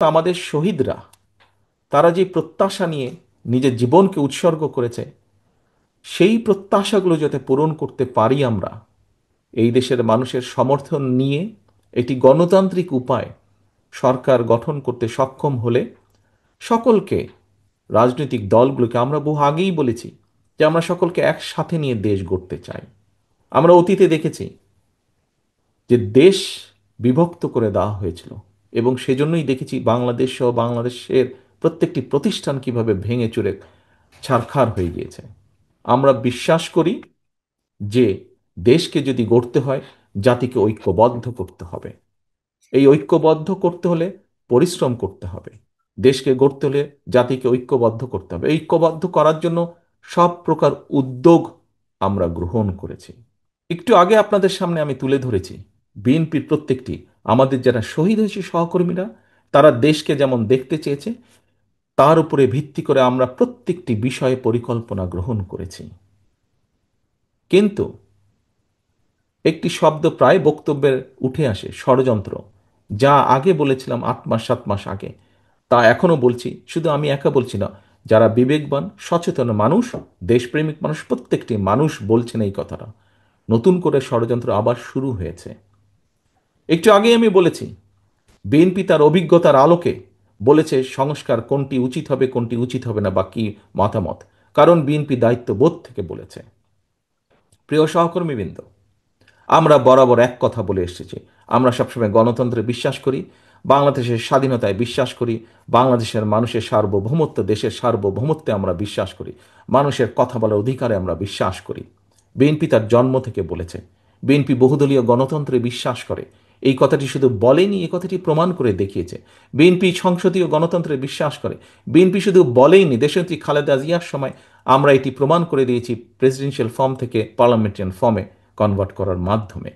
আমাদের শহীদরা তারা যে প্রত্যাশা নিয়ে নিজের জীবনকে উৎসর্গ করেছে, সেই প্রত্যাশাগুলো যাতে পূরণ করতে পারি আমরা, এই দেশের মানুষের সমর্থন নিয়ে একটি গণতান্ত্রিক উপায় সরকার গঠন করতে সক্ষম হলে সকলকে, রাজনৈতিক দলগুলোকে আমরা বহু আগেই বলেছি যে আমরা সকলকে একসাথে নিয়ে দেশ গড়তে চাই। আমরা অতীতে দেখেছি যে দেশ বিভক্ত করে দেওয়া হয়েছিল, এবং সেজন্যই দেখেছি বাংলাদেশ সহ বাংলাদেশের প্রত্যেকটি প্রতিষ্ঠান কিভাবে ভেঙে চুরে ছারখার হয়ে গিয়েছে। আমরা বিশ্বাস করি যে দেশকে যদি গড়তে হয়, জাতিকে ঐক্যবদ্ধ করতে হবে। এই ঐক্যবদ্ধ করতে হলে পরিশ্রম করতে হবে। দেশকে গড়তে হলে জাতিকে ঐক্যবদ্ধ করতে হবে। ঐক্যবদ্ধ করার জন্য সব প্রকার উদ্যোগ আমরা গ্রহণ করেছি। একটু আগে আপনাদের সামনে আমি তুলে ধরেছি বিএনপির প্রত্যেকটি, আমাদের যারা শহীদ হয়েছে সহকর্মীরা, তারা দেশকে যেমন দেখতে চেয়েছে, তার উপরে ভিত্তি করে আমরা প্রত্যেকটি বিষয়ে পরিকল্পনা গ্রহণ করেছি। কিন্তু একটি শব্দ প্রায় বক্তব্যের উঠে আসে, ষড়যন্ত্র। যা আগে বলেছিলাম 8 মাস 7 মাস আগে, তা এখনো বলছি। শুধু আমি একা বলছি না, যারা বিবেকবান সচেতন মানুষ, দেশপ্রেমিক মানুষ, প্রত্যেকটি মানুষ বলছেন এই কথাটা। নতুন করে ষড়যন্ত্র আবার শুরু হয়েছে। একটু আগে আমি বলেছি বিএনপি তার অভিজ্ঞতার আলোকে বলেছে সংস্কার কোনটি উচিত হবে কোনটি উচিত হবে না বা কি মতামত, কারণ বিএনপি দায়িত্ববোধ থেকে বলেছে। প্রিয় সহকর্মীবৃন্দ, আমরা বরাবর এক কথা বলে এসেছি, আমরা সবসময় গণতন্ত্রে বিশ্বাস করি, বাংলাদেশের স্বাধীনতায় বিশ্বাস করি, বাংলাদেশের মানুষের সার্বভৌমত্ব, দেশের সার্বভৌমত্বে আমরা বিশ্বাস করি, মানুষের কথা বলার অধিকারে আমরা বিশ্বাস করি। বিএনপি তার জন্ম থেকে বলেছে, বিএনপি বহুদলীয় গণতন্ত্রে বিশ্বাস করে। এই কথাটি শুধু বলেনি, এই কথাটি প্রমাণ করে দেখিয়েছে। বিএনপি সংসদীয় গণতন্ত্রে বিশ্বাস করে। বিএনপি শুধু বলেইনি, দেশনেত্রী খালেদা জিয়ার সময় আমরা এটি প্রমাণ করে দিয়েছি প্রেসিডেন্সিয়াল ফর্ম থেকে পার্লামেন্টারিয়ান ফর্মে কনভার্ট করার মাধ্যমে।